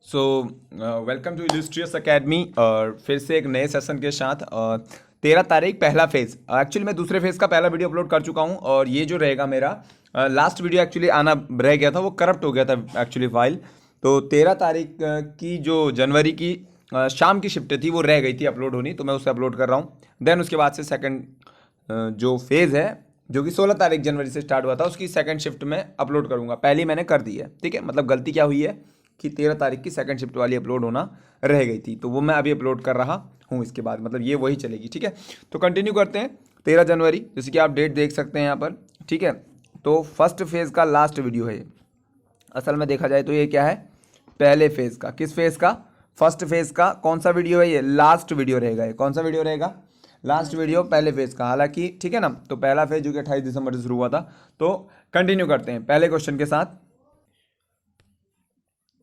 So welcome to illustrious academy और फिर से एक नए सेशन के साथ 13 तारीख पहला फेज़। एक्चुअली मैं दूसरे फेज़ का पहला वीडियो अपलोड कर चुका हूँ और ये जो रहेगा मेरा लास्ट वीडियो एक्चुअली आना रह गया था, वो करप्ट हो गया था एक्चुअली फाइल। तो 13 तारीख की जो जनवरी की शाम की शिफ्ट थी वो रह गई थी अपलोड होनी, तो मैं उसे अपलोड कर रहा हूँ। देन उसके बाद से सेकंड जो फेज़ है जो कि 16 तारीख जनवरी से स्टार्ट हुआ था उसकी सेकंड शिफ्ट में अपलोड करूँगा। पहली मैंने कर दी है, ठीक है। मतलब गलती क्या हुई है कि 13 तारीख की सेकंड शिफ्ट वाली अपलोड होना रह गई थी, तो वो मैं अभी अपलोड कर रहा हूँ इसके बाद, मतलब ये वही चलेगी, ठीक है। तो कंटिन्यू करते हैं 13 जनवरी, जैसे कि आप डेट देख सकते हैं यहाँ पर, ठीक है। तो फर्स्ट फेज़ का लास्ट वीडियो है ये। असल में देखा जाए तो ये क्या है, पहले फेज़ का। किस फेज़ का? फर्स्ट फेज़ का। कौन सा वीडियो है ये? लास्ट वीडियो रहेगा ये। कौन सा वीडियो रहेगा? लास्ट वीडियो पहले फेज़ का। हालांकि ठीक है ना, तो पहला फेज़ जो कि 28 दिसंबर से शुरू हुआ था। तो कंटिन्यू करते हैं पहले क्वेश्चन के साथ।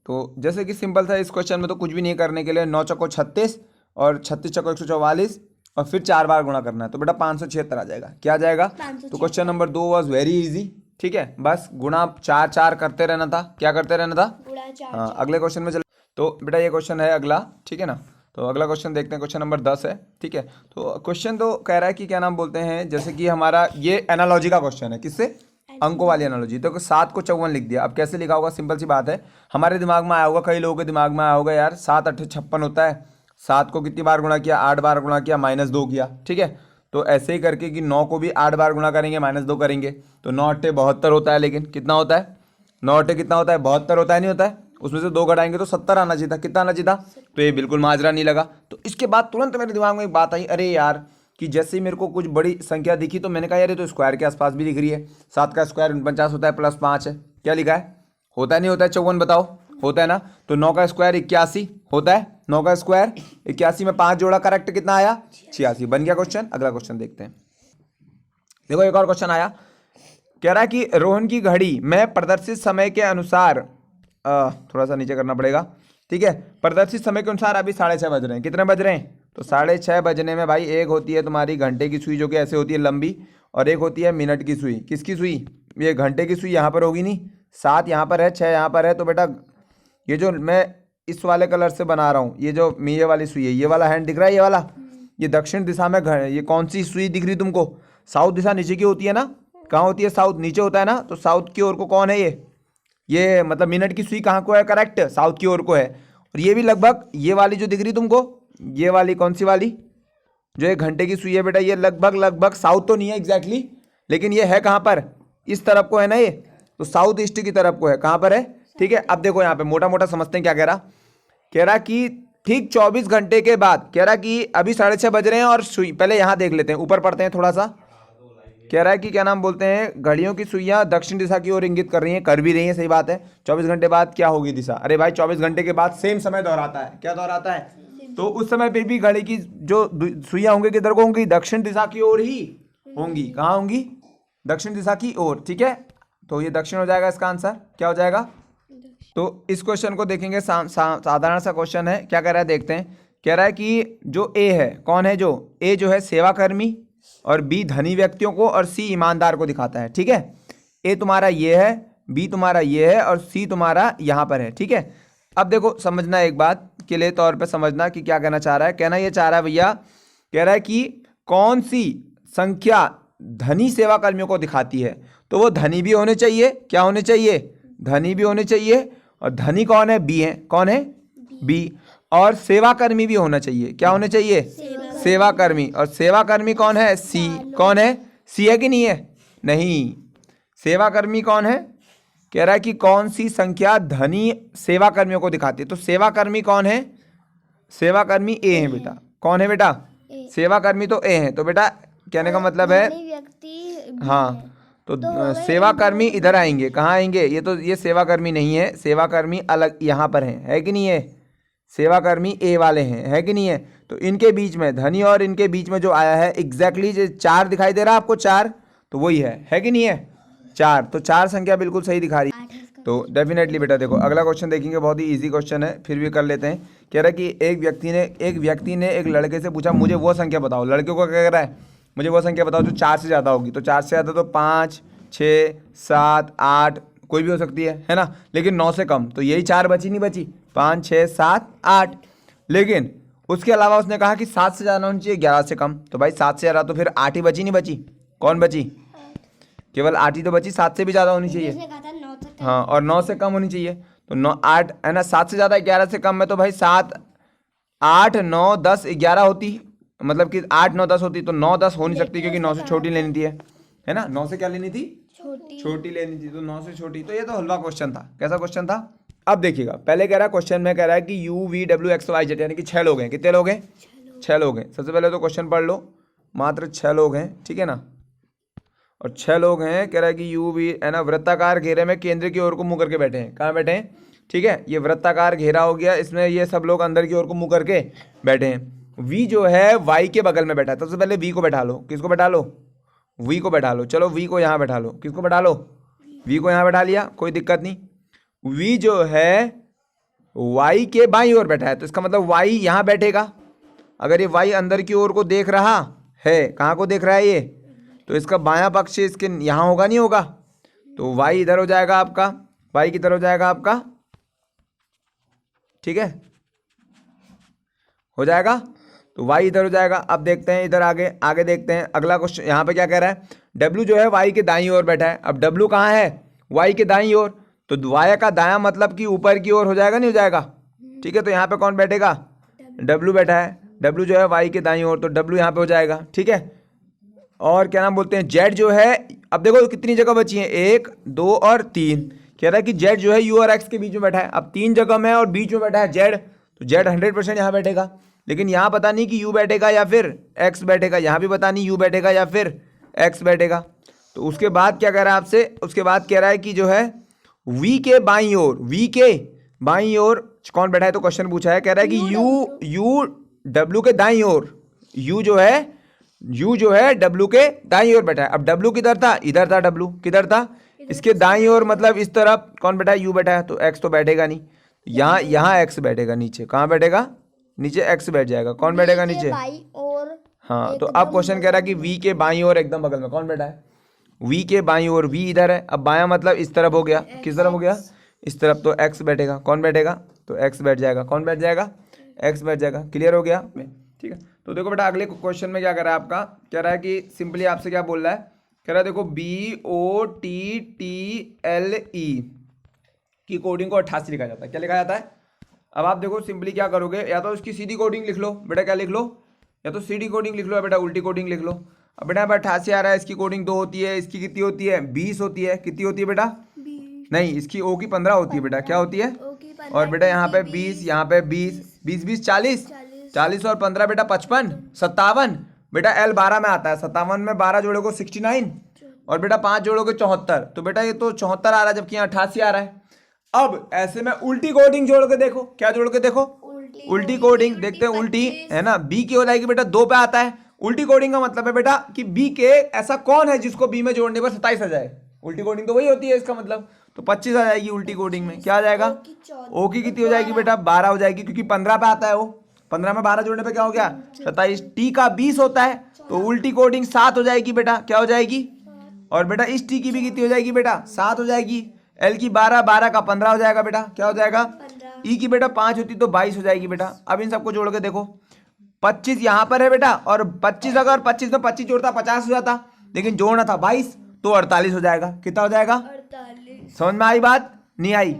तो जैसे कि सिंपल था, इस क्वेश्चन में तो कुछ भी नहीं करने के लिए, 9 चौको 36 और 36 चौको 144 और फिर 4 बार गुणा करना है, तो बेटा 576 आ जाएगा। क्या आ जाएगा? तो question number 2 was very easy, ठीक है। बस गुणा 4 4 करते रहना था। क्या करते रहना था? हाँ, अगले क्वेश्चन में चले। तो बेटा ये क्वेश्चन है अगला, ठीक है ना। तो अगला क्वेश्चन देखते हैं, क्वेश्चन नंबर 10 है, ठीक है। तो क्वेश्चन तो कह रहा है कि क्या नाम बोलते हैं, जैसे कि हमारा ये एनालॉजी का क्वेश्चन है। किससे? अंकों वाली एनालॉजी। तो 7 को 54 लिख दिया। अब कैसे लिखा होगा? सिंपल सी बात है, हमारे दिमाग में आया होगा, कई लोगों के दिमाग में आया होगा, यार 7 8 56 होता है, 7 को कितनी बार गुणा किया? 8 बार गुणा किया, -2 किया, ठीक है। तो ऐसे ही करके कि 9 को भी 8 बार गुणा करेंगे, -2 करेंगे, तो 9 8 72 होता है। लेकिन कितना होता है? 9 8 कितना होता है? 72 होता है, नहीं होता है? उसमें से 2 घटाएंगे तो 70 आना चाहिए था। कितना आना चाहिए था? तो ये बिल्कुल माजरा नहीं लगा। तो इसके बाद तुरंत मेरे दिमाग में एक बात आई, अरे यार, कि जैसे ही मेरे को कुछ बड़ी संख्या दिखी तो मैंने कहा यार ये तो स्क्वायर के आसपास भी दिख रही है। 7 का स्क्वायर 49 होता है, +5 है। क्या लिखा है? होता है नहीं होता है? 54 बताओ। होता है ना। तो 9 का स्क्वायर 81 होता है। 9 का स्क्वायर 81 में 5 जोड़ा, करेक्ट कितना आया? 86। बन गया क्वेश्चन। अगला क्वेश्चन देखते हैं। देखो एक और क्वेश्चन आया, कह रहा है कि रोहन की घड़ी में प्रदर्शित समय के अनुसार, थोड़ा सा नीचे करना पड़ेगा, ठीक है। प्रदर्शित समय के अनुसार अभी 6:30 बज रहे हैं। कितने बज रहे हैं? तो 6:30 बजने में भाई एक होती है तुम्हारी घंटे की सुई, जो कि ऐसे होती है लंबी, और एक होती है मिनट की सुई। किसकी सुई? ये घंटे की सुई यहाँ पर होगी नहीं, 7 यहाँ पर है, 6 यहाँ पर है। तो बेटा ये जो मैं इस वाले कलर से बना रहा हूँ, ये जो ये वाली सुई है, ये वाला हैंड दिख रहा है, ये वाला, ये दक्षिण दिशा में ये कौन सी सुई दिख रही तुमको? साउथ दिशा नीचे की होती है ना। कहाँ होती है? साउथ नीचे होता है ना। तो साउथ की ओर को कौन है? ये मतलब मिनट की सुई कहाँ को है? करेक्ट, साउथ की ओर को है। और ये भी लगभग, ये वाली जो दिख रही तुमको, ये वाली कौन सी वाली, जो एक घंटे की सुई है बेटा, ये लगभग लगभग साउथ तो नहीं है एग्जैक्टली, लेकिन ये है कहाँ पर? इस तरफ को है ना ये, तो साउथ ईस्ट की तरफ को है। कहाँ पर है? ठीक है। अब देखो यहाँ पे मोटा मोटा समझते हैं क्या कह रहा। कह रहा कि ठीक 24 घंटे के बाद, कह रहा कि अभी 6:30 बज रहे हैं और सुई, पहले यहाँ देख लेते हैं, ऊपर पढ़ते हैं थोड़ा सा। कह रहा है कि क्या नाम बोलते हैं, घड़ियों की सुइयां दक्षिण दिशा की ओर इंगित कर रही हैं, कर भी रही हैं, सही बात है। 24 घंटे बाद क्या होगी दिशा? अरे भाई 24 घंटे के बाद सेम समय दोहराता है। क्या दोहराता है? तो उस समय पे भी घड़ी की जो सुइयां होंगी किधर को होंगी? दक्षिण दिशा की ओर ही होंगी। कहाँ होंगी? दक्षिण दिशा की ओर, ठीक है। तो ये दक्षिण हो जाएगा इसका आंसर। क्या हो जाएगा? तो इस क्वेश्चन को देखेंगे, साधारण सा क्वेश्चन है। क्या कह रहा है देखते हैं। कह रहा है कि जो ए है, कौन है? जो ए जो है सेवाकर्मी, और बी धनी व्यक्तियों को, और सी ईमानदार को दिखाता है, ठीक है। ए तुम्हारा ये है, बी तुम्हारा ये है, और सी तुम्हारा यहाँ पर है, ठीक है। अब देखो समझना, एक बात के लिए तौर पे समझना कि क्या कहना चाह रहा है। कहना ये चाह रहा है भैया, कह रहा है कि कौन सी संख्या धनी सेवा कर्मियों को दिखाती है, तो वो धनी भी होने चाहिए। क्या होने चाहिए? धनी भी होने चाहिए। और धनी कौन है? बी है। कौन है? बी। और सेवाकर्मी भी होना चाहिए। क्या होने चाहिए? सेवाकर्मी। और सेवाकर्मी कौन है? सी। कौन है? सी है कि नहीं है? नहीं। सेवाकर्मी कौन है? कह रहा है कि कौन सी संख्या धनी सेवाकर्मियों को दिखाती है, तो सेवाकर्मी कौन है? सेवाकर्मी ए है बेटा। कौन है बेटा? सेवाकर्मी तो ए है। तो बेटा कहने का मतलब है, हाँ, तो सेवाकर्मी इधर आएंगे। कहाँ आएंगे? ये तो ये सेवाकर्मी नहीं है, सेवाकर्मी अलग यहाँ पर है कि नहीं है? सेवाकर्मी ए वाले हैं, है कि नहीं है? तो इनके बीच में, धनी और इनके बीच में जो आया है एग्जैक्टली जो 4 दिखाई दे रहा है आपको, 4, तो वही है कि नहीं है? 4, तो 4 संख्या बिल्कुल सही दिखा रही है। तो डेफिनेटली बेटा देखो अगला क्वेश्चन देखेंगे, बहुत ही इजी क्वेश्चन है, फिर भी कर लेते हैं। कह रहा है कि एक व्यक्ति ने एक लड़के से पूछा, मुझे वो संख्या बताओ। लड़के को क्या कह रहा है? मुझे वो संख्या बताओ जो 4 से ज़्यादा होगी। तो 4 से ज़्यादा तो 5, 6, 7, 8 कोई भी हो सकती है ना, लेकिन 9 से कम, तो यही 4 बची नहीं बची? 5 6 7 8। लेकिन उसके अलावा उसने कहा कि 7 से ज़्यादा होनी चाहिए 11 से कम। तो भाई 7 से ज़्यादा तो फिर 8 ही बची, नहीं बची? कौन बची? केवल 8 ही तो बची, 7 से भी ज़्यादा होनी चाहिए। हाँ, और 9 से कम होनी चाहिए। तो 9 8 है ना, 7 से ज़्यादा 11 से कम है तो भाई 7 8 9 10 11 होती, मतलब कि 8 9 10 होती। तो 9 10 हो नहीं सकती क्योंकि 9 से छोटी लेनी थी, है ना? 9 से क्या लेनी थी? छोटी लेनी थी। तो 9 से छोटी। तो ये तो हलवा क्वेश्चन था। कैसा क्वेश्चन था? अब देखिएगा, पहले कह रहा है क्वेश्चन में, कह रहा है कि U V W X Y Z, यानी कि 6 लोग हैं। कितने लोग हैं? 6 लोग हैं। सबसे पहले तो क्वेश्चन पढ़ लो, मात्र 6 लोग हैं, ठीक है ना? और 6 लोग हैं, कह रहा है कि यू वी है ना, वृत्ताकार घेरे में केंद्र की ओर को मुंह करके बैठे हैं। कहाँ बैठे हैं? ठीक है, ये वृत्ताकार घेरा हो गया, इसमें ये सब लोग अंदर की ओर को मुंह करके बैठे हैं। वी जो है वाई के बगल में बैठा है। सबसे पहले वी को बैठा लो। किसको बैठा लो? वी को बैठा लो। चलो वी को यहाँ बैठा लो। किसको बैठा लो? वी को यहाँ बैठा लिया, कोई दिक्कत नहीं। वी जो है वाई के बाईं ओर बैठा है, तो इसका मतलब वाई यहाँ बैठेगा। अगर ये वाई अंदर की ओर को देख रहा है, कहाँ को देख रहा है ये, तो इसका बायां पक्ष इसके यहाँ होगा, नहीं होगा? तो वाई इधर हो जाएगा आपका, वाई किधर हो जाएगा आपका, ठीक है, हो जाएगा। तो वाई इधर हो जाएगा। अब देखते हैं इधर आगे, आगे देखते हैं अगला क्वेश्चन। यहाँ पे क्या कह रहा है? डब्ल्यू जो है वाई के दाईं ओर बैठा है। अब डब्ल्यू कहाँ है? वाई के दाईं ओर। तो वाई का दायां मतलब कि ऊपर की ओर हो जाएगा, नहीं हो जाएगा? ठीक है, तो यहाँ पे कौन बैठेगा? डब्ल्यू बैठा है। डब्ल्यू जो है वाई के दाईं ओर, तो डब्ल्यू यहाँ पे हो जाएगा, ठीक है। और क्या नाम बोलते हैं, जेड जो है, अब देखो कितनी जगह बची है, 1 2 और 3। कह रहा है कि जेड जो है यू और एक्स के बीच में बैठा है। अब 3 जगह में और बीच में बैठा है जेड, तो जेड 100% यहाँ बैठेगा। लेकिन यहाँ पता नहीं कि यू बैठेगा या फिर एक्स बैठेगा। यहाँ भी पता नहीं यू बैठेगा या फिर एक्स बैठेगा। तो उसके बाद क्या कह रहा है आपसे? उसके बाद कह रहा है कि जो है वी के बाईं ओर, वी के बाईं ओर कौन बैठा है? तो क्वेश्चन पूछा है, कह रहा है कि यू डब्ल्यू के दाईं ओर, यू जो है डब्ल्यू के दाईं ओर बैठा है। अब डब्ल्यू किधर था? इधर था। डब्ल्यू किधर था? इसके दाईं ओर, मतलब इस तरफ कौन बैठा है? यू बैठा है। तो एक्स तो बैठेगा नहीं, यहाँ एक्स बैठेगा। नीचे कहाँ बैठेगा? नीचे एक्स बैठ जाएगा। कौन बैठेगा नीचे? हाँ, तो अब क्वेश्चन कह रहा है कि वी के बाईं ओर एकदम बगल में कौन बैठा है? वी के बाईं ओर, वी इधर है। अब बायां मतलब इस तरफ हो गया। किस तरफ हो गया? इस तरफ। तो एक्स बैठेगा। कौन बैठेगा? तो एक्स बैठ जाएगा। कौन बैठ जाएगा? एक्स बैठ जाएगा। क्लियर हो गया? ठीक है। तो देखो बेटा, अगले क्वेश्चन में क्या कर रहा है आपका? कह रहा है कि सिंपली आपसे क्या बोल रहा है? कह रहा है देखो BOTTLE की कोडिंग को 88 लिखा जाता है। क्या लिखा जाता है? अब आप देखो सिंपली क्या करोगे, या तो इसकी सीधी कोडिंग लिख लो बेटा, क्या लिख लो, या तो सीधी कोडिंग लिख लो या बेटा उल्टी कोडिंग लिख लो। अब बेटा 88 आ रहा है, इसकी कोडिंग 2 होती है, इसकी कितनी होती है? 20 होती है। कितनी होती है बेटा? 20। नहीं, इसकी ओ की 15 होती है बेटा। क्या होती है? और बेटा यहाँ पे 20, यहाँ पे 20, 20 20 40, 40 और 15 बेटा 55, 57 बेटा। L 12 में आता है। 57 में 12 जोड़ोगे 69, और बेटा 5 जोड़ोगे 74। तो बेटा ये तो 74 आ रहा है, जबकि यहाँ 88 आ रहा है। अब ऐसे में उल्टी कोडिंग जोड़ के देखो। क्या जोड़ के देखो? उल्टी कोडिंग। देखते हैं उल्टी, है ना। बी की हो जाएगी बेटा 2 पे आता है। उल्टी कोडिंग का मतलब है बेटा कि बी के ऐसा कौन है जिसको बी में जोड़ने पर 27 आ जाए। उल्टी कोडिंग तो वही होती है, इसका मतलब। तो 25 आ जाएगी उल्टी कोडिंग में। क्या आ जाएगा? ओ की कितनी हो जाएगी बेटा? 12 हो जाएगी, क्योंकि 15 पे आता है वो। 15 में 12 जोड़ने पे क्या हो गया? 27। टी का 20 होता है, तो उल्टी कोडिंग 7 हो जाएगी बेटा। क्या हो जाएगी? और बेटा इस टी की भी कितनी हो जाएगी बेटा? 7 हो जाएगी। एल की 12, 12 का 15 हो जाएगा बेटा। क्या हो जाएगा? ई की बेटा 5 होती तो 22 हो जाएगी बेटा। अब इन सबको जोड़ के देखो। 25 यहाँ पर है बेटा, और 25 अगर 25 में 25 जोड़ता 50 हो जाता, लेकिन जोड़ना था 22, तो 48 हो जाएगा। कितना हो जाएगा? 48। समझ में आई बात? नहीं आई?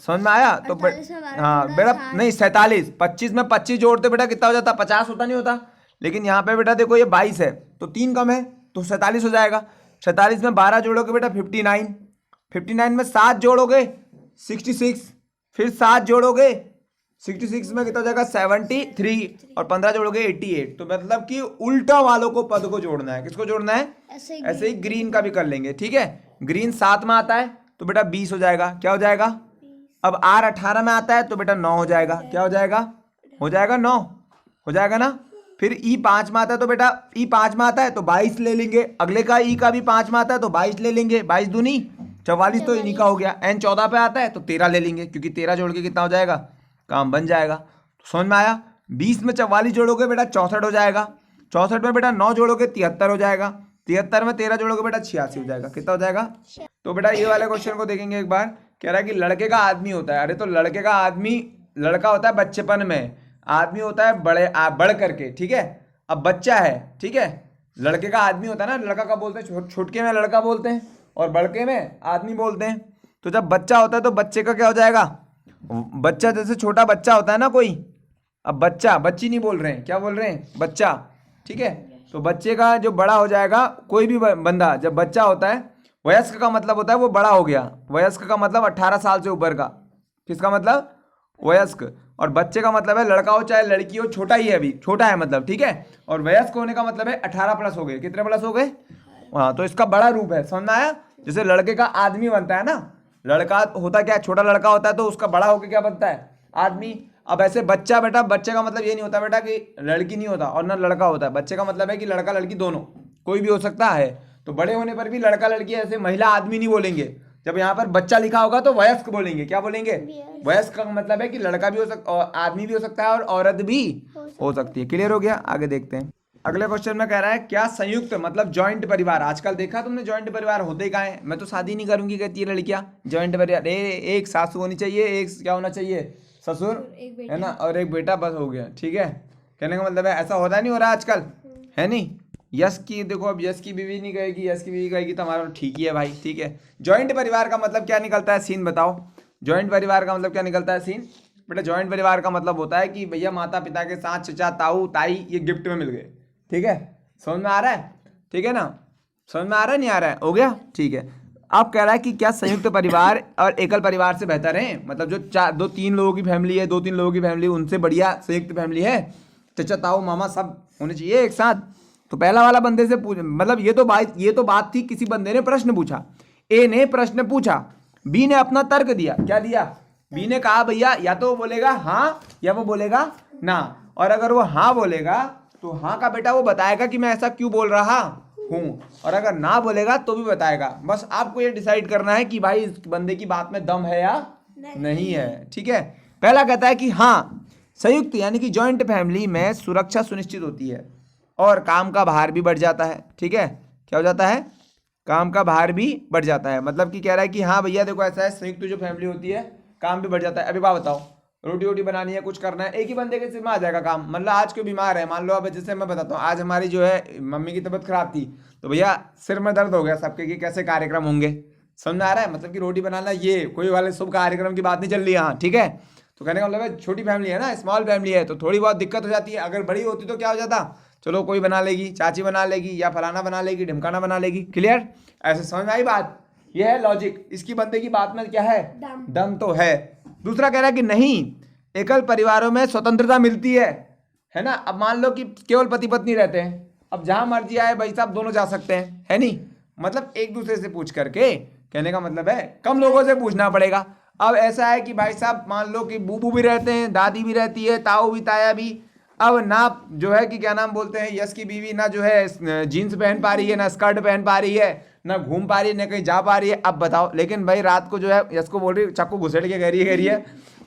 समझ में आया? तो हाँ बेटा, नहीं 47। 25 में 25 जोड़ते बेटा कितना हो जाता? 50 होता, नहीं होता? लेकिन यहाँ पे बेटा देखो ये 22 है, तो 3 कम है, तो 47 हो जाएगा। 47 में 12 जोड़ोगे बेटा 59, 59 में 7 जोड़ोगे 66, फिर 7 जोड़ोगे 66 में कितना हो जाएगा? 73, और 15 जोड़ोगे 88। तो मतलब कि उल्टा वालों को पद को जोड़ना है। किसको जोड़ना है? ऐसे ही ग्रीन का भी कर लेंगे, ठीक है। ग्रीन 7 में आता है तो बेटा 20 हो जाएगा। क्या हो जाएगा? अब R 18 में आता है तो बेटा 9 हो जाएगा। क्या हो जाएगा? हो जाएगा 9 हो जाएगा ना। फिर E 5 में आता है तो बेटा E 5 में आता है तो 22 ले लेंगे। अगले का E का भी 5 में आता है तो 22 ले लेंगे। 22 दूनी 44, तो इन्हीं का हो गया। N 14 पे आता है तो 13 ले लेंगे, क्योंकि 13 जोड़ के कितना हो जाएगा? काम बन जाएगा। तो समझ में आया? 20 में 44 जोड़ोगे बेटा 64 हो जाएगा। 64 में बेटा 9 जोड़ोगे 73 हो जाएगा। 73 में 13 जोड़ोगे बेटा 86 हो जाएगा। कितना हो जाएगा? तो बेटा ये वाले क्वेश्चन को देखेंगे एक बार। कह रहा है कि लड़के का आदमी होता है। अरे तो लड़के का आदमी, लड़का होता है बच्चेपन में, आदमी होता है बढ़ करके, ठीक है। अब बच्चा है, ठीक है, लड़के का आदमी होता है ना, लड़का का बोलते हैं, छुटके में लड़का बोलते हैं और बड़के में आदमी बोलते हैं। तो जब बच्चा होता है तो बच्चे का क्या हो जाएगा, बच्चा, जैसे छोटा बच्चा होता है ना कोई, अब बच्चा, बच्ची नहीं बोल रहे हैं, क्या बोल रहे हैं, बच्चा, ठीक है। तो बच्चे का जो बड़ा हो जाएगा, कोई भी बंदा जब बच्चा होता है, वयस्क का मतलब होता है वो बड़ा हो गया, वयस्क का मतलब 18 साल से ऊपर का, किसका मतलब, वयस्क। और बच्चे का मतलब है लड़का हो चाहे लड़की हो, छोटा ही है, अभी छोटा है मतलब, ठीक है। और वयस्क होने का मतलब है 18 प्लस हो गए, कितने प्लस हो गए, हाँ। तो इसका बड़ा रूप है, समझ में आया। जैसे लड़के का आदमी बनता है ना, लड़का होता क्या, छोटा लड़का होता है तो उसका बड़ा होकर क्या बनता है, आदमी। अब ऐसे बच्चा, बेटा बच्चे का मतलब ये नहीं होता बेटा कि लड़की नहीं होता और ना लड़का होता है, बच्चे का मतलब है कि लड़का लड़की दोनों, कोई भी हो सकता है। तो बड़े होने पर भी लड़का लड़की ऐसे महिला आदमी नहीं बोलेंगे, जब यहाँ पर बच्चा लिखा होगा तो वयस्क बोलेंगे, क्या बोलेंगे, वयस्क का मतलब है कि लड़का भी हो सकता, और आदमी भी हो सकता है और औरत भी हो सकती है। क्लियर हो गया, आगे देखते हैं। अगले क्वेश्चन में कह रहा है क्या संयुक्त मतलब जॉइंट परिवार, आजकल देखा तुमने जॉइंट परिवार होते कहाँ है, मैं तो शादी नहीं करूंगी कहती है लड़कियां, जॉइंट परिवार, एक सासू होनी चाहिए, एक क्या होना चाहिए, ससुर, है ना, और एक बेटा, बस हो गया, ठीक है। कहने का मतलब है ऐसा होता नहीं हो रहा आजकल, है नहीं। यश की देखो, अब यश की बीवी नहीं कहेगी, यश की बीवी कहेगी तो हमारा ठीक ही है भाई, ठीक है। जॉइंट परिवार का मतलब क्या निकलता है, सीन बताओ। जॉइंट परिवार का मतलब क्या निकलता है, सीन। बेटा जॉइंट परिवार का मतलब होता है कि भैया माता पिता के साथ चचा ताऊ ताई ये गिफ्ट में मिल गए, ठीक है। समझ में आ रहा है, ठीक है ना, समझ में आ रहा है, नहीं आ रहा है, हो गया, ठीक है। अब कह रहा है कि क्या संयुक्त परिवार और एकल परिवार से बेहतर है, मतलब जो दो तीन लोगों की फैमिली है, 2-3 लोगों की फैमिली, उनसे बढ़िया संयुक्त फैमिली है, चचा ताऊ मामा सब होने चाहिए एक साथ। तो पहला वाला बंदे से पूछ, मतलब ये तो बात थी, किसी बंदे ने प्रश्न पूछा, ए ने प्रश्न पूछा, बी ने अपना तर्क दिया, क्या दिया, बी ने कहा भैया या तो वो बोलेगा हाँ या वो बोलेगा ना, और अगर वो हाँ बोलेगा तो हाँ का बेटा वो बताएगा कि मैं ऐसा क्यों बोल रहा हूँ, और अगर ना बोलेगा तो भी बताएगा। बस आपको ये डिसाइड करना है कि भाई इस बंदे की बात में दम है या नहीं है, ठीक है। पहला कहता है कि हाँ संयुक्त यानी कि जॉइंट फैमिली में सुरक्षा सुनिश्चित होती है और काम का भार भी बढ़ जाता है, ठीक है। क्या हो जाता है, काम का भार भी बढ़ जाता है, मतलब कि कह रहा है कि हाँ भैया देखो ऐसा है, संयुक्त जो फैमिली होती है काम भी बढ़ जाता है। अभी बात बताओ, रोटी वोटी बनानी है, कुछ करना है, एक ही बंदे के सिर में आ जाएगा काम। मतलब आज क्यों बीमार है, मान लो, अब जैसे मैं बताता हूँ, आज हमारी जो है मम्मी की तबीयत खराब थी, तो भैया सिर में दर्द हो गया सबके कि कैसे कार्यक्रम होंगे, समझ आ रहा है। मतलब कि रोटी बनाना ये कोई वाले शुभ कार्यक्रम की बात नहीं चल रही है, हाँ ठीक है। तो कहने का मतलब है छोटी फैमिली है ना, स्मॉल फैमिली है, तो थोड़ी बहुत दिक्कत हो जाती है। अगर बड़ी होती तो क्या हो जाता, चलो कोई बना लेगी, चाची बना लेगी या फलाना बना लेगी, ढिमकाना बना लेगी। क्लियर, ऐसे समझ में आई बात, ये है लॉजिक। इसकी बंदे की बात में क्या है, दम तो है। दूसरा कह रहा है कि नहीं, एकल परिवारों में स्वतंत्रता मिलती है ना। अब मान लो कि केवल पति पत्नी रहते हैं, अब जहां मर्जी आए भाई साहब दोनों जा सकते हैं, है नहीं, मतलब एक दूसरे से पूछ करके, कहने का मतलब है कम लोगों से पूछना पड़ेगा। अब ऐसा है कि भाई साहब मान लो कि बूबू भी रहते हैं, दादी भी रहती है, ताऊ भी ताया भी, अब ना जो है कि क्या नाम बोलते हैं, यश की बीवी ना जो है जीन्स पहन पा रही है, ना स्कर्ट पहन पा रही है, ना घूम पा रही है, ना कहीं जा पा रही है। अब बताओ, लेकिन भाई रात को जो है यश को बोल रही चाकू घुसेड़ के कह रही है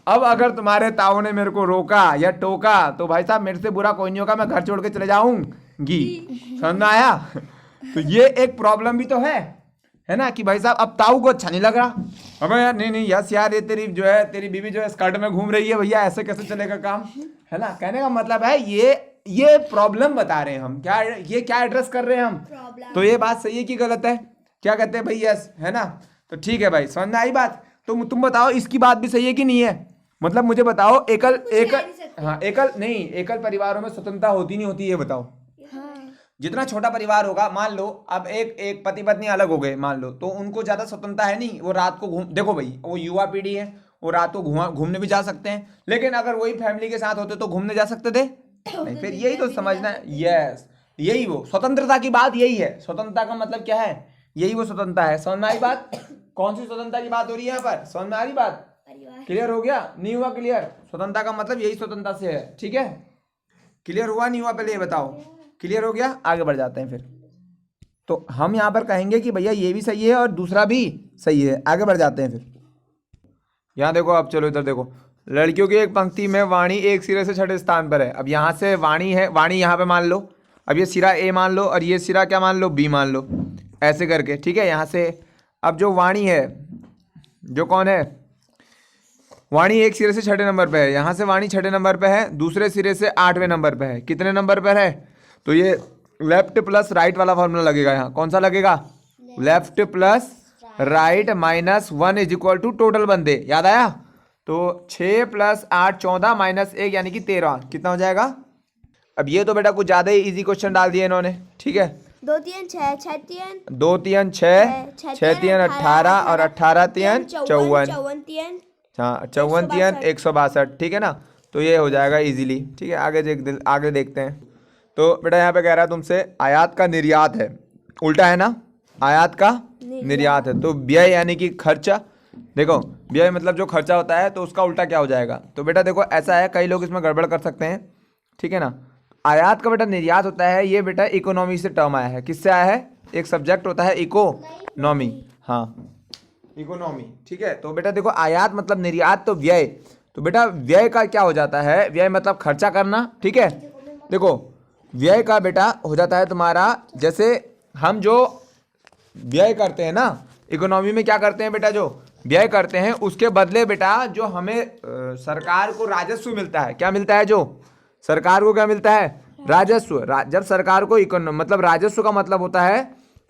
अब अगर तुम्हारे ताऊ ने मेरे को रोका या टोका तो भाई साहब मेरे से बुरा कोई नहीं होगा, मैं घर छोड़ के चले जाऊंगी। समझ में आया। तो ये एक प्रॉब्लम भी तो है ना, कि भाई साहब अब ताऊ को अच्छा नहीं लग रहा, अब यार नहीं यस यार ये तेरी जो है तेरी बीवी जो है स्कर्ट में घूम रही है, भैया ऐसे कैसे चलेगा काम, है ना। कहने का मतलब है ये प्रॉब्लम बता रहे हैं हम, क्या ये क्या एड्रेस कर रहे हैं हम, तो ये बात सही है कि गलत है, क्या कहते हैं भाई, यस है ना। तो ठीक है भाई, समझ में आई बात। तो तुम बताओ इसकी बात भी सही है कि नहीं है, मतलब मुझे बताओ, एकल परिवारों में स्वतंत्रता होती नहीं होती, ये बताओ। जितना छोटा परिवार होगा, मान लो अब एक पति पत्नी अलग हो गए मान लो, तो उनको ज्यादा स्वतंत्रता है नहीं, वो रात को देखो भाई वो युवा पीढ़ी है, वो रात को घूमने भी जा सकते हैं, लेकिन अगर वही फैमिली के साथ होते तो घूमने जा सकते थे नहीं। फिर यही तो समझना है, यस यही वो स्वतंत्रता की बात, यही है स्वतंत्रता का मतलब क्या है, यही वो स्वतंत्रता है। समझ में आई बात, कौन सी स्वतंत्रता की बात हो रही है यहाँ पर, समझ में आ रही बात, क्लियर हो गया, नहीं हुआ क्लियर, स्वतंत्रता का मतलब यही स्वतंत्रता से है, ठीक है। क्लियर हुआ नहीं हुआ, पहले ये बताओ, क्लियर हो गया, आगे बढ़ जाते हैं फिर। तो हम यहाँ पर कहेंगे कि भैया ये भी सही है और दूसरा भी सही है, आगे बढ़ जाते हैं फिर। यहाँ देखो, अब चलो इधर देखो, लड़कियों की एक पंक्ति में वाणी एक सिरे से छठे स्थान पर है। अब यहाँ से वाणी है, वाणी यहाँ पे मान लो, अब ये सिरा ए मान लो और ये सिरा क्या मान लो, बी मान लो, ऐसे करके, ठीक है। यहाँ से अब जो वाणी है जो कौन है, वाणी एक सिरे से 6ठे नंबर पे है, यहाँ से वाणी 6ठे नंबर पे है, दूसरे सिरे से 8वें नंबर पे है, कितने नंबर पर है, तो ये लेफ्ट प्लस राइट वाला फॉर्मूला लगेगा। यहाँ कौन सा लगेगा, left plus right minus 1 is equal to total बंदे, याद आया। तो 6 + 8 14 माइनस 1 यानी कि 13, कितना हो जाएगा। अब ये तो बेटा कुछ ज्यादा ही इजी क्वेश्चन डाल दिए इन्होंने, ठीक है। 2 3 6 6 3 2 3 6 6 3 18 और 18 3 54, 54 3 हाँ 54 3 162, ठीक है ना। तो ये हो जाएगा इजीली, ठीक है। आगे देखते हैं। तो बेटा यहाँ पे कह रहा है तुमसे आयात का निर्यात है, उल्टा है ना, आयात का निर्यात है। तो व्यय यानी कि खर्चा, देखो व्यय मतलब जो खर्चा होता है तो उसका उल्टा क्या हो जाएगा। तो बेटा देखो ऐसा है, कई लोग इसमें गड़बड़ कर सकते हैं, ठीक है ना। आयात का बेटा निर्यात होता है, ये बेटा इकोनॉमी से टर्म आया है, किससे आया है, एक सब्जेक्ट होता है इकोनॉमी, हाँ इकोनॉमी, ठीक है। तो बेटा देखो आयात मतलब निर्यात, तो व्यय, तो बेटा व्यय का क्या हो जाता है, व्यय मतलब खर्चा करना, ठीक है। देखो व्यय का बेटा हो जाता है तुम्हारा, जैसे हम जो व्यय करते हैं ना इकोनॉमी में, क्या करते हैं बेटा, जो व्यय करते हैं उसके बदले बेटा जो हमें सरकार को राजस्व मिलता है, क्या मिलता है, जो सरकार को क्या मिलता है, राजस्व। जब सरकार को मतलब राजस्व का मतलब होता है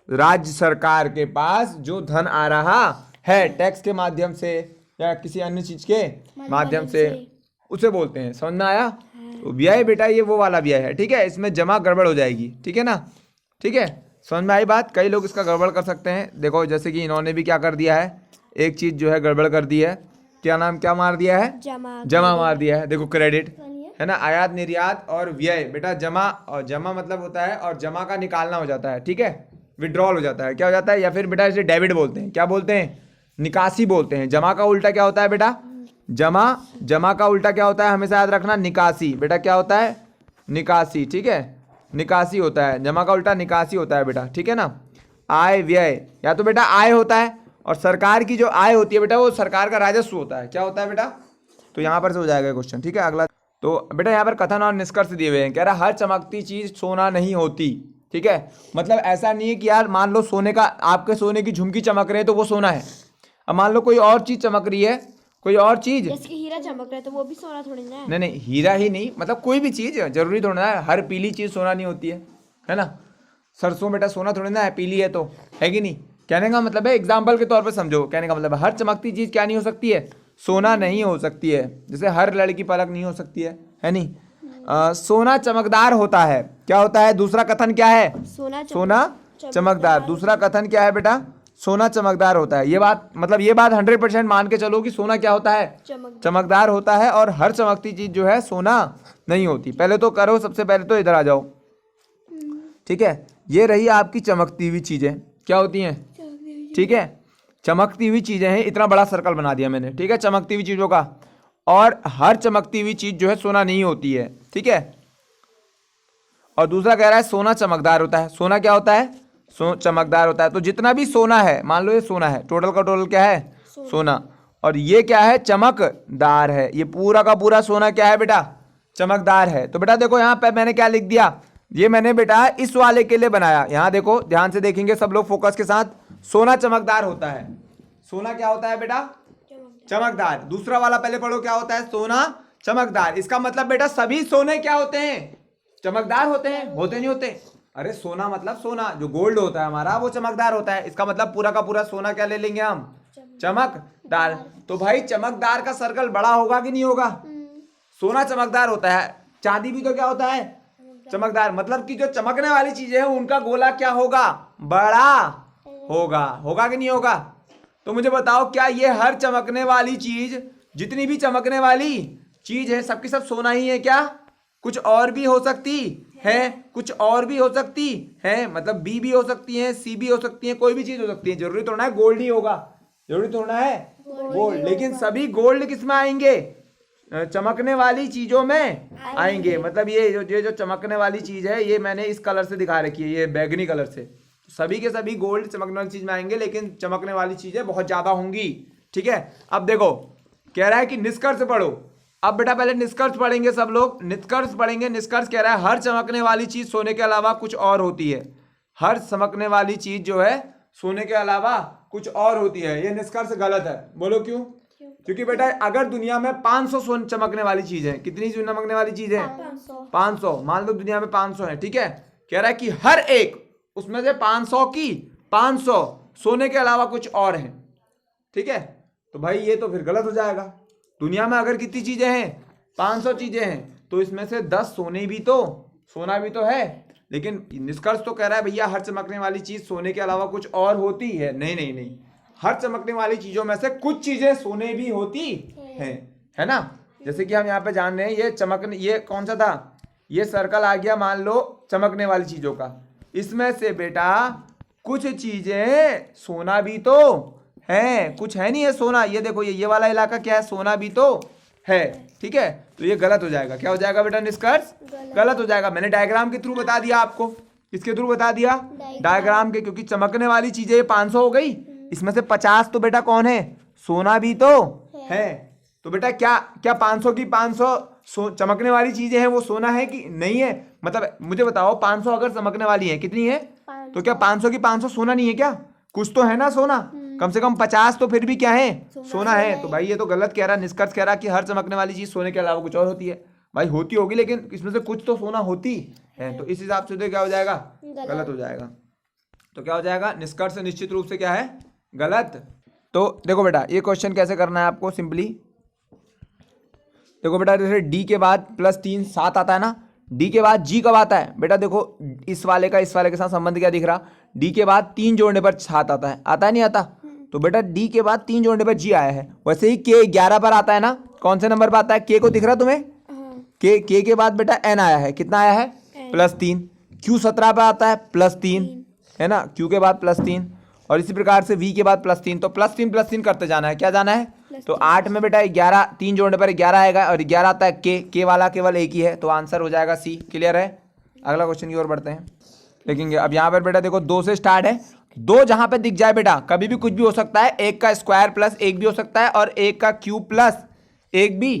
राज्य सरकार के पास जो धन आ रहा है टैक्स के माध्यम से या किसी अन्य चीज के माध्यम से, उसे बोलते हैं, समझ में आया। तो व्यय बेटा ये वो वाला व्यय है, ठीक है, इसमें जमा गड़बड़ हो जाएगी, ठीक है ना, ठीक है, समझ में आई बात। कई लोग इसका गड़बड़ कर सकते हैं, देखो जैसे कि इन्होंने भी क्या कर दिया है, एक चीज जो है गड़बड़ कर दी है, क्या नाम क्या मार दिया है, जमा मार दिया है। देखो क्रेडिट है ना, आयात निर्यात और व्यय बेटा जमा, और जमा मतलब होता है, और जमा का निकालना हो जाता है, ठीक है, विड्रॉल हो जाता है, क्या हो जाता है, या फिर बेटा इसे डेबिट बोलते हैं, क्या बोलते हैं, निकासी बोलते हैं। जमा का उल्टा क्या होता है बेटा, जमा का उल्टा क्या होता है, हमेशा याद रखना, निकासी, बेटा क्या होता है, निकासी, ठीक है, निकासी होता है, जमा का उल्टा निकासी होता है बेटा, ठीक है ना। आय व्यय, या तो बेटा आय होता है, और सरकार की जो आय होती है बेटा वो सरकार का राजस्व होता है, क्या होता है बेटा। तो यहाँ पर से हो जाएगा क्वेश्चन, ठीक है। अगला, तो बेटा यहाँ पर कथन और निष्कर्ष दिए हुए हैं, कह रहा हर चमकती चीज सोना नहीं होती, ठीक है। मतलब ऐसा नहीं है कि यार मान लो सोने का, आपके सोने की झुमकी चमक रहे हैं तो वो सोना है, अब मान लो कोई और चीज चमक रही है, कोई और चीज, जैसे कि हीरा चमक रहा है तो वो भी सोना थोड़ी ना है। नहीं नहीं हीरा ही नहीं, मतलब कोई भी चीज, जरूरी थोड़ा ना है, हर पीली चीज सोना नहीं होती है ना। सरसों बेटा सोना थोड़ी ना है, पीली है तो, है कि नहीं। कहने का मतलब है, एग्जाम्पल के तौर पे समझो, कहने का मतलब है हर चमकती चीज क्या नहीं हो सकती है, सोना नहीं हो सकती है। जैसे हर लड़की पलक नहीं हो सकती है नहीं। सोना चमकदार होता है, क्या होता है, दूसरा कथन क्या है, सोना चमकदार, दूसरा कथन क्या है बेटा, सोना चमकदार होता है। ये बात मतलब ये बात 100% मान के चलो कि सोना क्या होता है, चमकदार होता है, और हर चमकती चीज जो है सोना नहीं होती। पहले तो करो, सबसे पहले तो इधर आ जाओ, ठीक है। ये रही आपकी चमकती हुई चीजें, क्या होती हैं, ठीक है, चमकती हुई चीजें हैं, इतना बड़ा सर्कल बना दिया मैंने, ठीक है, चमकती हुई चीजों का। और हर चमकती हुई चीज जो है सोना नहीं होती है, ठीक है। और दूसरा कह रहा है सोना चमकदार होता है, सोना क्या होता है, चमकदार होता है। तो जितना भी सोना है, मान लो ये सोना है, टोटल का टोटल क्या है, सोना, और ये क्या है, चमकदार है, ये पूरा का पूरा सोना क्या है बेटा, चमकदार है। तो बेटा देखो यहाँ पे मैंने क्या लिख दिया, ये मैंने बेटा इस वाले के लिए बनाया, यहाँ देखो ध्यान से देखेंगे सब लोग फोकस के साथ, सोना चमकदार होता है, सोना क्या होता है बेटा, चमकदार। दूसरा वाला पहले पढ़ो, क्या होता है, सोना चमकदार। इसका मतलब बेटा सभी सोने क्या होते हैं, चमकदार होते हैं, होते नहीं होते। अरे सोना मतलब सोना, जो गोल्ड होता है हमारा वो चमकदार होता है, इसका मतलब पूरा का पूरा सोना क्या ले लेंगे हम, चमकदार। तो भाई चमकदार का सर्कल बड़ा होगा कि नहीं होगा, सोना चमकदार होता है, चांदी भी तो क्या होता है, चमकदार। मतलब कि जो चमकने वाली चीजें हैं उनका गोला क्या होगा, बड़ा होगा कि नहीं होगा। तो मुझे बताओ क्या ये हर चमकने वाली चीज, जितनी भी चमकने वाली चीज है सबकी सब सोना ही है क्या, कुछ और भी हो सकती है, कुछ और भी हो सकती है, मतलब बी भी हो सकती है, सी भी हो सकती है, कोई भी चीज हो सकती है, जरूरी थोड़ा है गोल्ड ही होगा, जरूरी थोड़ा है गोल्ड। लेकिन सभी गोल्ड किस में आएंगे, चमकने वाली चीजों में आएंगे। मतलब ये जो चमकने वाली चीज है ये मैंने इस कलर से दिखा रखी है, ये बैगनी कलर से, सभी के सभी गोल्ड चमकने वाली चीज में आएंगे, लेकिन चमकने वाली चीजें बहुत ज्यादा होंगी, ठीक है। अब देखो कह रहा है कि निष्कर्ष पढ़ो। अब बेटा पहले निष्कर्ष पढ़ेंगे सब लोग, निष्कर्ष पढ़ेंगे। निष्कर्ष कह रहा है हर चमकने वाली चीज सोने के अलावा कुछ और होती है, हर चमकने वाली चीज जो है सोने के अलावा कुछ और होती है। ये निष्कर्ष गलत है। बोलो क्यों? क्योंकि बेटा अगर दुनिया में 500 सोन चमकने वाली चीज है, कितनी चमकने वाली चीज है? 500। मान लो दुनिया में 500 है, ठीक है। कह रहा है कि हर एक उसमें से 500 की 500 सोने के अलावा कुछ और है, ठीक है। तो भाई ये तो फिर गलत हो जाएगा। दुनिया में अगर कितनी चीजें हैं? 500 चीजें हैं, तो इसमें से 10 सोना भी तो है। लेकिन निष्कर्ष तो कह रहा है भैया हर चमकने वाली चीज सोने के अलावा कुछ और होती है। नहीं नहीं नहीं, हर चमकने वाली चीजों में से कुछ चीजें सोने भी होती हैं, है ना। जैसे कि हम यहाँ पे जान रहे हैं ये चमकने, ये कौन सा था? ये सर्कल आ गया मान लो चमकने वाली चीजों का। इसमें से बेटा कुछ चीजें सोना भी तो है, कुछ है नहीं है सोना। ये देखो ये वाला इलाका क्या है? सोना भी तो है, ठीक है। तो ये गलत हो जाएगा। क्या हो जाएगा बेटा? निष्कर्ष गलत हो जाएगा। मैंने डायग्राम के थ्रू बता दिया आपको। किसके थ्रू बता दिया? डायग्राम के। क्योंकि चमकने वाली चीजें 500 हो गई, इसमें से 50 तो बेटा कौन है? सोना भी तो है। तो बेटा क्या क्या 500 की 500 चमकने वाली चीजें हैं वो सोना है कि नहीं है? मतलब मुझे बताओ 500 अगर चमकने वाली है, कितनी है? तो क्या 500 की 500 सोना नहीं है क्या? कुछ तो है ना सोना। कम से कम 50 तो फिर भी क्या है? सोना है। तो भाई ये तो गलत कह रहा है। निष्कर्ष कह रहा है कि हर चमकने वाली चीज सोने के अलावा कुछ और होती है। भाई होती होगी लेकिन इसमें से कुछ तो सोना होती है। तो इस हिसाब से तो क्या हो जाएगा? गलत हो जाएगा। तो क्या हो जाएगा? निष्कर्ष निश्चित रूप से क्या है? गलत। तो देखो बेटा ये क्वेश्चन कैसे करना है आपको। सिंपली देखो बेटा, जैसे डी के बाद +3 7 आता है ना, डी के बाद जी कब आता है? बेटा देखो इस वाले का इस वाले के साथ संबंध क्या दिख रहा? डी के बाद 3 जोड़ने पर 7 आता है, आता है नहीं आता? तो बेटा डी के बाद 3 जोड़ने पर जी आया है। वैसे ही के 11 पर आता है ना, कौन से नंबर पर आता है? के को दिख रहा तुम्हें? के के बाद बेटा एन आया है, कितना आया है? +3। क्यू 17 पर आता है +3, है ना, क्यू के बाद +3। और इसी प्रकार से वी के बाद +3। तो +3 करते जाना है। क्या जाना है? तो 8 में बेटा 11, 3 जोड़ने पर 11 आएगा और 11 आता है के वाला केवल एक ही है, तो आंसर हो जाएगा सी। क्लियर है? अगला क्वेश्चन की ओर बढ़ते हैं, देखेंगे। अब यहाँ पर बेटा देखो 2 से स्टार्ट है। 2 जहाँ पे दिख जाए बेटा कभी भी कुछ भी हो सकता है। 1 का स्क्वायर प्लस 1 भी हो सकता है और 1 का क्यूब प्लस 1 भी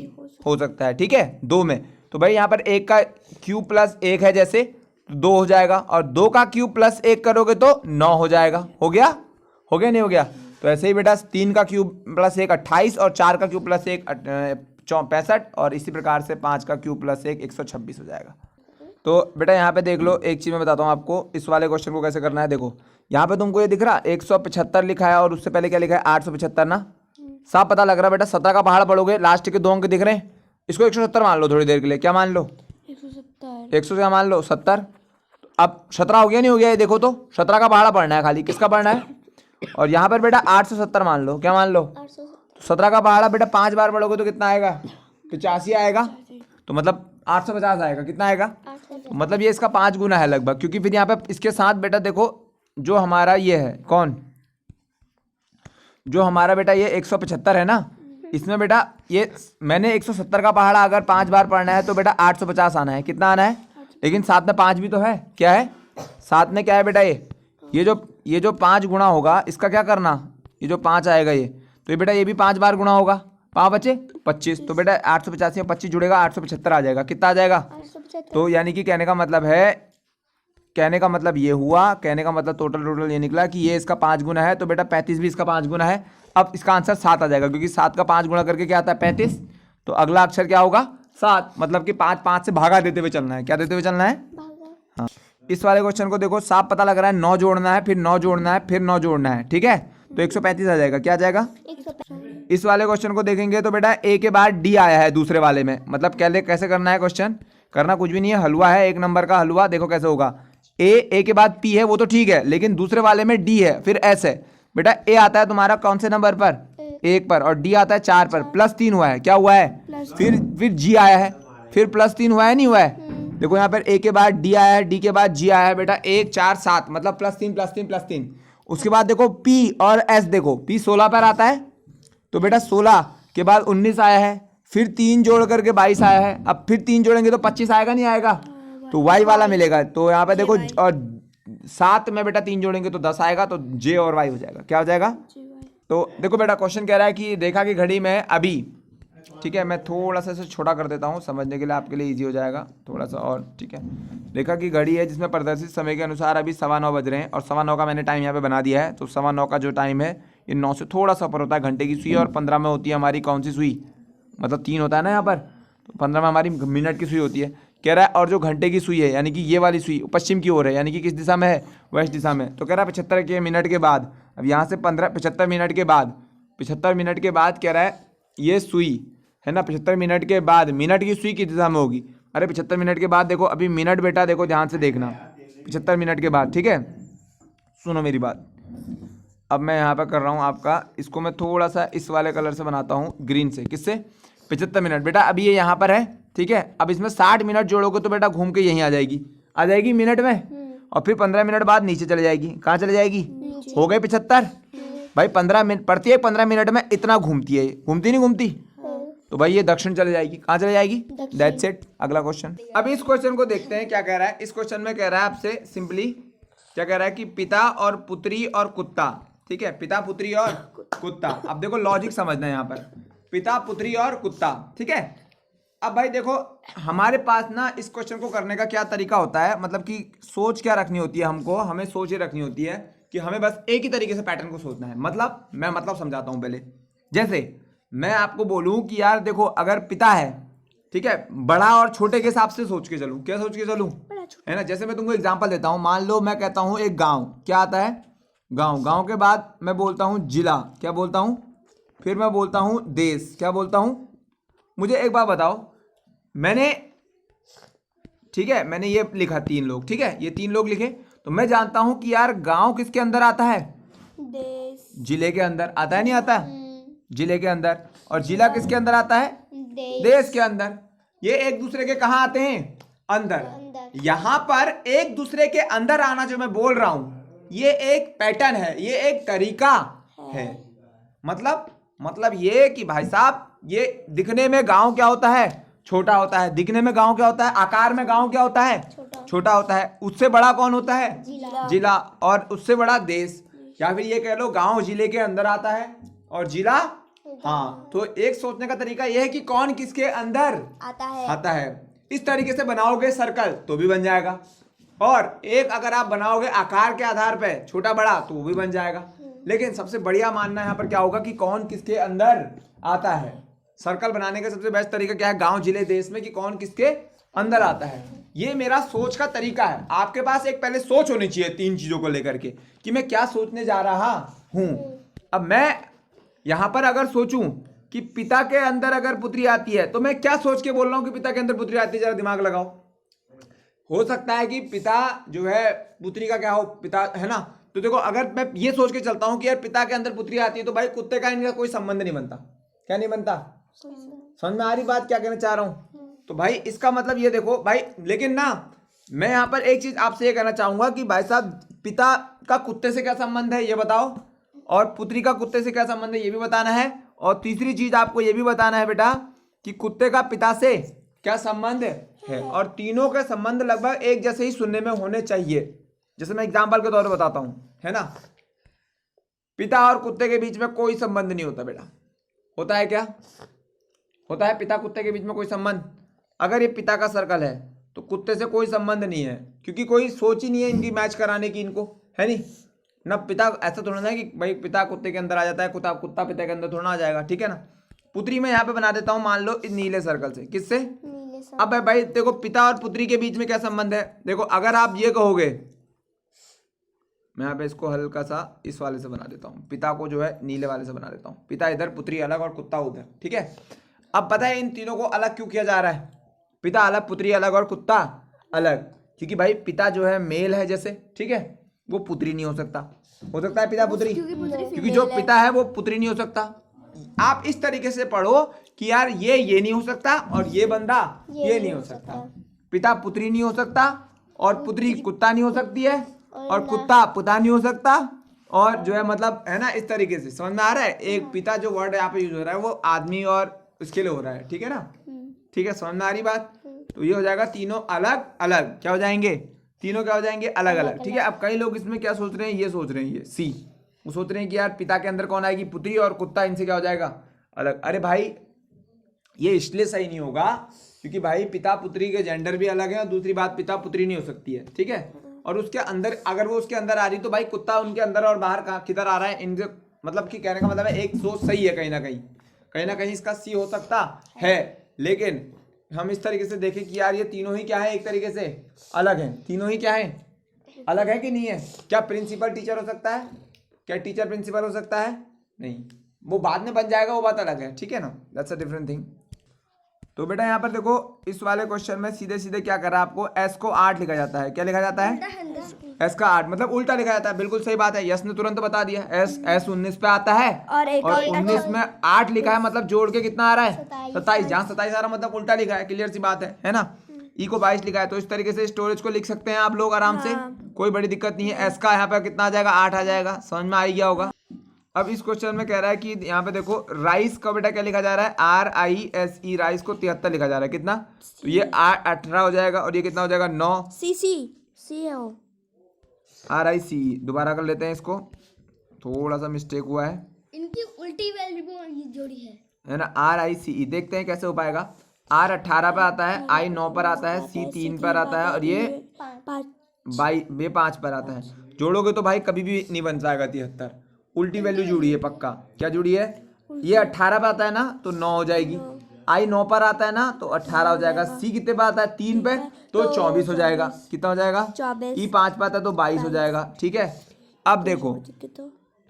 हो सकता है, ठीक है, 2 में। तो भाई यहाँ पर 1 का क्यूब प्लस 1 है जैसे, तो 2 हो जाएगा। और 2 का क्यूब प्लस 1 करोगे तो 9 हो जाएगा। हो गया? हो गया नहीं हो गया? तो ऐसे ही बेटा 3 का क्यूब प्लस 1 28 और 4 का क्यूब प्लस 1 65 और इसी प्रकार से 5 का क्यूब प्लस 1 126 हो जाएगा। तो बेटा यहाँ पे देख लो, एक चीज़ मैं बताता हूँ आपको इस वाले क्वेश्चन को कैसे करना है। देखो यहाँ पे तुमको ये दिख रहा 175 लिखा है और उससे पहले क्या लिखा है? 875 ना। साफ पता लग रहा बेटा 17 का पहाड़ पढ़ोगे, लास्ट के 2 अंक दिख रहे हैं, इसको 170 मान लो थोड़ी देर के लिए। क्या मान लो? 100 से मान लो 70। अब 17 हो गया नहीं हो गया? ये देखो तो 17 का पहाड़ा पढ़ना है खाली। किसका पढ़ना है? और यहाँ पर बेटा 870 मान लो। क्या मान लो? 17 का पहाड़ा बेटा 5 बार पढ़ोगे तो कितना आएगा? 85 आएगा। तो मतलब 850 आएगा। कितना आएगा? तो मतलब ये इसका 5 गुना है लगभग। क्योंकि फिर यहाँ पे इसके साथ बेटा देखो जो हमारा ये है कौन, जो हमारा बेटा ये 175 है ना, इसमें बेटा ये मैंने 170 का पहाड़ा अगर 5 बार पढ़ना है तो बेटा 850 आना है। कितना आना है? लेकिन साथ में 5 भी तो है। क्या है साथ में? क्या है बेटा? ये जो 5 गुना होगा इसका क्या करना? ये जो 5 आएगा ये, तो ये बेटा ये भी 5 बार गुना होगा। 5 बचे 25। तो बेटा 885 में 25 जुड़ेगा 875 आ जाएगा। कितना आ जाएगा? तो यानी कि कहने का मतलब है, कहने का मतलब ये हुआ, कहने का मतलब टोटल ये निकला कि ये इसका 5 गुना है। तो बेटा 35 भी इसका 5 गुना है। अब इसका आंसर 7 आ जाएगा क्योंकि 7 का 5 गुना करके क्या आता है? 35। तो अगला अक्षर क्या होगा? 7। मतलब कि 5 से भागा देते हुए चलना है। क्या देते हुए चलना है? हाँ। इस वाले क्वेश्चन को देखो साफ पता लग रहा है 9 जोड़ना है, फिर 9 जोड़ना है, फिर 9 जोड़ना है, ठीक है। तो 135 आ जाएगा। क्या आ जाएगा? इस वाले क्वेश्चन को देखेंगे तो बेटा ए के बाद डी आया है दूसरे वाले में। मतलब कैसे करना है क्वेश्चन? करना कुछ भी नहीं है, हलवा है, 1 नंबर का हलवा। देखो कैसे होगा। ए के बाद पी है वो तो ठीक है, लेकिन दूसरे वाले में डी है फिर एस है। बेटा ए आता है तुम्हारा कौन से नंबर पर? 1 पर। और डी आता है 4 पर। +3 हुआ है। क्या हुआ है? फिर जी आया है, फिर +3 हुआ है नहीं हुआ है? देखो यहाँ पर ए के बाद डी आया है, डी के बाद जी आया है बेटा। 1 4 7 मतलब +3। उसके बाद देखो पी और एस, देखो पी 16 पर आता है, तो बेटा 16 के बाद 19 आया है, फिर 3 जोड़ करके 22 आया है। अब फिर 3 जोड़ेंगे तो 25 आएगा नहीं आएगा? तो वाई वाला मिलेगा। तो यहाँ पे देखो और 7 में बेटा 3 जोड़ेंगे तो 10 आएगा, तो जे और वाई हो जाएगा। क्या हो जाएगा? तो देखो बेटा क्वेश्चन कह रहा है कि रेखा की घड़ी में अभी ठीक है, मैं थोड़ा सा इसे छोटा कर देता हूँ समझने के लिए, आपके लिए इजी हो जाएगा थोड़ा सा और। ठीक है, रेखा की घड़ी है जिसमें प्रदर्शित समय के अनुसार अभी 9:15 बज रहे हैं और 9:15 का मैंने टाइम यहाँ पे बना दिया है। तो 9:15 का जो टाइम है ये 9 से थोड़ा सा ऊपर होता है, घंटे की सुई, और 15 में होती है हमारी कौन सी सुई, मतलब 3 होता है ना यहाँ पर, तो 15 में हमारी मिनट की सुई होती है। कह रहा है और जो घंटे की सुई है यानी कि ये वाली सुई पश्चिम की ओर है, यानी कि किस दिशा में है, वेस्ट दिशा में। तो कह रहा है 75 के मिनट के बाद, अब यहाँ से 75 मिनट के बाद, 75 मिनट के बाद कह रहा है ये सुई है ना, 75 मिनट के बाद मिनट की सुई किस दिशा में होगी। अरे 75 मिनट के बाद देखो, अभी मिनट बेटा देखो ध्यान से देखना, 75 मिनट के बाद, ठीक है, सुनो मेरी बात। अब मैं यहाँ पर कर रहा हूँ आपका, इसको मैं थोड़ा सा इस वाले कलर से बनाता हूँ, ग्रीन से। किससे? 75 मिनट बेटा, अभी ये यहाँ पर है, ठीक है। अब इसमें 60 मिनट जोड़ोगे तो बेटा घूम के यहीं आ जाएगी मिनट में, और फिर 15 मिनट बाद नीचे चले जाएगी। कहाँ चले जाएगी? हो गए 75 भाई। 15 मिनट पड़ती है, 15 मिनट में इतना घूमती है, घूमती नहीं घूमती? तो भाई ये दक्षिण चले जाएगी। कहाँ चले जाएगी? That's it. अगला क्वेश्चन। अब इस क्वेश्चन को देखते हैं क्या कह रहा है। इस क्वेश्चन में कह रहा है आपसे सिंपली, क्या कह रहा है कि पिता और पुत्री और कुत्ता, ठीक है, पिता पुत्री और कुत्ता। अब देखो लॉजिक समझना है यहाँ पर, पिता पुत्री और कुत्ता, ठीक है। अब भाई देखो हमारे पास ना इस क्वेश्चन को करने का क्या तरीका होता है, मतलब कि सोच क्या रखनी होती है हमको, हमें सोच ये रखनी होती है कि हमें बस एक ही तरीके से पैटर्न को सोचना है। मतलब मैं समझाता हूँ पहले। जैसे मैं आपको बोलूँ कि यार देखो अगर पिता है, ठीक है, बड़ा और छोटे के हिसाब से सोच के चलूँ, क्या सोच के चलूँ, है ना। जैसे मैं तुमको एग्जांपल देता हूँ, मान लो मैं कहता हूँ एक गांव, क्या आता है? गांव। गांव के बाद मैं बोलता हूँ जिला, क्या बोलता हूँ? फिर मैं बोलता हूँ देश, क्या बोलता हूँ? मुझे एक बात बताओ, मैंने, ठीक है, मैंने ये लिखा 3 लोग, ठीक है, ये 3 लोग लिखे, तो मैं जानता हूं कि यार गांव किसके अंदर आता है? देश। जिले के अंदर आता है, नहीं आता? जिले के अंदर। और जिला किसके अंदर आता है? देश। देश के अंदर। ये एक दूसरे के कहाँ आते हैं? अंदर। यहां पर एक दूसरे के अंदर आना जो मैं बोल रहा हूं, ये एक पैटर्न है, ये एक तरीका है। मतलब ये कि भाई साहब, ये दिखने में गांव क्या होता है? छोटा होता है। दिखने में गांव क्या होता है? आकार में गांव क्या होता है? छोटा होता है। उससे बड़ा कौन होता है? जिला। और उससे बड़ा देश। या फिर ये कह लो गांव जिले के अंदर आता है और जिला, हाँ। तो एक सोचने का तरीका यह है कि कौन किसके अंदर आता है। इस तरीके से बनाओगे सर्कल तो भी बन जाएगा, और एक अगर आप बनाओगे आकार के आधार पे छोटा बड़ा तो वो भी बन जाएगा। लेकिन सबसे बढ़िया मानना यहाँ पर क्या होगा कि कौन किसके अंदर आता है। सर्कल बनाने का सबसे बेस्ट तरीका क्या है गांव जिले देश में, कि कौन किसके अंदर आता है। ये मेरा सोच का तरीका है। आपके पास एक पहले सोच होनी चाहिए 3 चीजों को लेकर के, कि मैं क्या सोचने जा रहा हूं। अब मैं यहां पर अगर सोचूं कि पिता के अंदर अगर पुत्री आती है, तो मैं क्या सोच के बोल रहा हूं कि पिता के अंदर पुत्री आती है? जरा दिमाग लगाओ। हो सकता है कि पिता जो है पुत्री का क्या हो, पिता है ना। तो देखो अगर मैं ये सोच के चलता हूं कि यार पिता के अंदर पुत्री आती है, तो भाई कुत्ते का इनका कोई संबंध नहीं बनता। क्या नहीं बनता? समझ में आ रही बात क्या कहना चाह रहा हूं? तो भाई इसका मतलब ये देखो भाई, लेकिन ना मैं यहां पर एक चीज आपसे ये कहना चाहूंगा कि भाई साहब पिता का कुत्ते से क्या संबंध है ये बताओ, और पुत्री का कुत्ते से क्या संबंध है ये भी बताना है, और तीसरी चीज आपको ये भी बताना है बेटा कि कुत्ते का पिता से क्या संबंध है। और तीनों के संबंध लगभग एक जैसे ही सुनने में होने चाहिए। जैसे मैं एग्जाम्पल के तौर पर बताता हूं, है ना, पिता और कुत्ते के बीच में कोई संबंध नहीं होता बेटा। होता है क्या? होता है पिता कुत्ते के बीच में कोई संबंध? अगर ये पिता का सर्कल है तो कुत्ते से कोई संबंध नहीं है, क्योंकि कोई सोच ही नहीं है इनकी मैच कराने की, इनको है नहीं ना। पिता ऐसा थोड़ा ना है कि भाई पिता कुत्ते के अंदर आ जाता है, कुत्ता पिता के अंदर थोड़ा आ जाएगा, ठीक है ना। पुत्री में यहाँ पे बना देता हूँ, मान लो इस नीले सर्कल से। किससे? अब भाई देखो पिता और पुत्री के बीच में क्या संबंध है। देखो अगर आप ये कहोगे, मैं यहाँ पे इसको हल्का सा इस वाले से बना देता हूँ, पिता को जो है नीले वाले से बना देता हूँ। पिता इधर, पुत्री अलग और कुत्ता उधर, ठीक है। अब पता है इन तीनों को अलग क्यों किया जा रहा है? पिता अलग, पुत्री अलग और कुत्ता अलग, क्योंकि भाई पिता जो है मेल है जैसे, ठीक है, वो पुत्री नहीं हो सकता। हो सकता है पिता पुत्री? क्योंकि जो पिता है वो पुत्री नहीं हो सकता। आप इस तरीके से पढ़ो कि यार ये नहीं हो सकता, और ये बंदा ये नहीं हो सकता। पिता पुत्री नहीं हो सकता, और पुत्री कुत्ता नहीं हो सकती है, और कुत्ता पिता नहीं हो सकता, और जो है मतलब है ना, इस तरीके से समझ में आ रहा है। एक पिता जो वर्ड यहाँ पे यूज हो रहा है वो आदमी और उसके लिए हो रहा है, ठीक है ना। ठीक है, समझ में आ रही बात? तो ये हो जाएगा तीनों अलग अलग, क्या हो जाएंगे? तीनों क्या हो जाएंगे? अलग अलग, ठीक है। अब कई लोग इसमें क्या सोच रहे हैं, ये सोच रहे हैं, ये सी, वो सोच रहे हैं कि यार पिता के अंदर कौन आएगी? पुत्री, और कुत्ता इनसे क्या हो जाएगा? अलग। अरे भाई ये इसलिए सही नहीं होगा क्योंकि भाई पिता पुत्री के जेंडर भी अलग है और दूसरी बात पिता पुत्री नहीं हो सकती है, ठीक है। और उसके अंदर अगर वो उसके अंदर आ रही तो भाई कुत्ता उनके अंदर और बाहर कहाँ किधर आ रहा है, इनके मतलब कि कहने का मतलब है एक सोच सही है, कहीं ना कहीं इसका सी हो सकता है। लेकिन हम इस तरीके से देखें कि यार ये तीनों ही क्या है, एक तरीके से अलग है। तीनों ही क्या है, अलग है कि नहीं है। क्या प्रिंसिपल टीचर हो सकता है, क्या टीचर प्रिंसिपल हो सकता है, नहीं, वो बाद में बन जाएगा, वो बात अलग है, ठीक है ना, दैट्स अ डिफरेंट थिंग। तो बेटा यहाँ पर देखो इस वाले क्वेश्चन में सीधे सीधे क्या करा आपको, एस को 8 लिखा जाता है। क्या लिखा जाता है, एस का 8 मतलब उल्टा लिखा जाता है। बिल्कुल सही बात है, यस ने तुरंत बता दिया। एस 19 पे आता है और 19 में 8 लिखा है, मतलब जोड़ के कितना आ रहा है, 27। जहाँ 27 आ रहा मतलब उल्टा लिखा है, क्लियर सी बात है ना। ई को 22 लिखा है, तो इस तरीके से स्टोरेज को लिख सकते हैं आप लोग आराम से, कोई बड़ी दिक्कत नहीं है। एस का यहाँ पे कितना आ जाएगा, 8 आ जाएगा, समझ में आ गया होगा। अब इस क्वेश्चन में कह रहा है कि यहाँ पे देखो राइस का बेटा क्या लिखा जा रहा है, RISE, राइस को 73 लिखा जा रहा है। कितना, तो ये 18 हो जाएगा और ये कितना हो जाएगा 9। सी है वो, RICE दोबारा कर लेते हैं इसको, थोड़ा सा मिस्टेक हुआ है, इनकी उल्टी वैल्यू जोड़ी है ना। RICE देखते हैं कैसे हो पाएगा। R 18 पे आता है, I 9 पर आता है, C 3 पर आता है और ये 5 पर आता है। जोड़ोगे तो भाई कभी भी नहीं बन जाएगा 73, उल्टी वैल्यू जुड़ी है पक्का। क्या जुड़ी है, ये 18 पे आता है ना तो 9 हो जाएगी, I 9 पर आता है ना तो 18 हो जाएगा, C कितने पे आता है 3 पे तो 24 हो जाएगा। कितना हो जाएगा, 24। E 5 पे आता है तो 22 हो जाएगा, ठीक है। अब देखो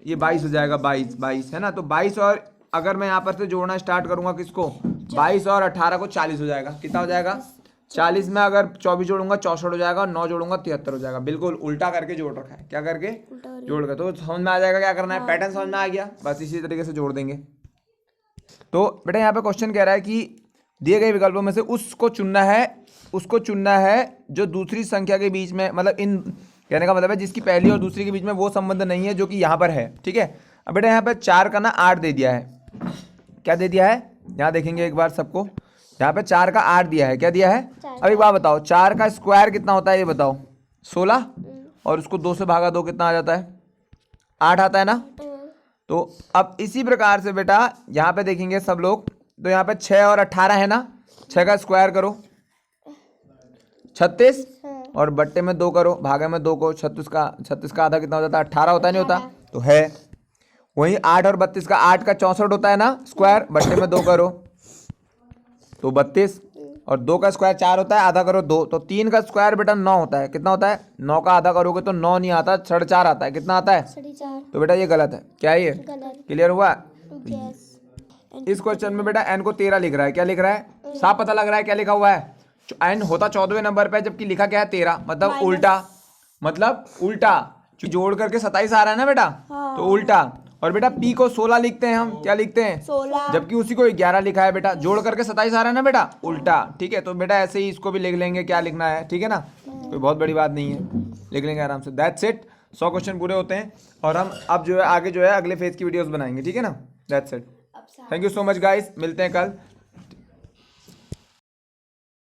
ये 22 हो जाएगा, 22 है ना, तो 22 और अगर मैं यहाँ पर से जोड़ना स्टार्ट करूंगा किसको, 22 और 18 को 40 हो जाएगा। कितना हो जाएगा, 40 में अगर 24 जोड़ूंगा 64 हो जाएगा और 9 जोड़ूंगा 73 हो जाएगा। बिल्कुल उल्टा करके जोड़ रखा है, क्या करके जोड़ कर, तो समझ में आ जाएगा क्या करना है, पैटर्न समझ में आ गया, बस इसी तरीके से जोड़ देंगे। तो बेटा यहाँ पे क्वेश्चन कह रहा है कि दिए गए विकल्पों में से उसको चुनना है जो दूसरी संख्या के बीच में, मतलब इन कहने का मतलब है जिसकी पहली और दूसरी के बीच में वो संबंध नहीं है जो कि यहाँ पर है, ठीक है। अब बेटा यहाँ पे 4 का ना 8 दे दिया है, क्या दे दिया है, यहाँ देखेंगे एक बार सबको, यहाँ पे 4 का 8 दिया है, क्या दिया है। अब एक बात बताओ, 4 का स्क्वायर कितना होता है ये बताओ, 16, और उसको 2 से भागा 2 कितना आ जाता है, 8 आता है ना। तो अब इसी प्रकार से बेटा यहाँ पे देखेंगे सब लोग, तो यहाँ पे 6 और 18 है ना, 6 का स्क्वायर करो 36 और बट्टे में 2 करो, भागे में 2 को, 36 का आधा कितना हो जाता है, 18 होता है, नहीं होता, तो है। वहीं 8 और 32 का 8 का 64 होता है ना स्क्वायर, बट्टे में 2 करो तो 32, और 2 का स्क्वायर 4 होता है, आधा करो 2, तो 3 का स्क्वायर बेटा 9 होता है। कितना होता है, 9 का आधा करोगे तो 9 नहीं आता, 4.5 आता है। कितना आता है, 4.5। तो बेटा ये गलत है, क्या है ये, क्लियर हुआ। यस इस क्वेश्चन में बेटा n को 13 लिख रहा है, क्या लिख रहा है, साफ पता लग रहा है क्या लिखा हुआ है, n होता 14वें नंबर पे जबकि लिखा क्या है 13, मतलब उल्टा, जोड़ करके 27 आ रहा है ना बेटा, तो उल्टा। और बेटा p को 16 लिखते हैं हम, क्या लिखते हैं 16, जबकि उसी को 11 लिखा है बेटा, जोड़ करके 27 आ रहा है ना बेटा, उल्टा, ठीक है। तो बेटा ऐसे ही इसको भी लिख लेंगे, क्या लिखना है, ठीक है ना, कोई बहुत बड़ी बात नहीं है, लिख लेंगे आराम से, दैट्स इट। 100 क्वेश्चन पूरे होते हैं और हम अब जो है आगे जो है अगले फेज की वीडियोस बनाएंगे, ठीक है ना, that's it. Thank you so much guys, मिलते हैं कल।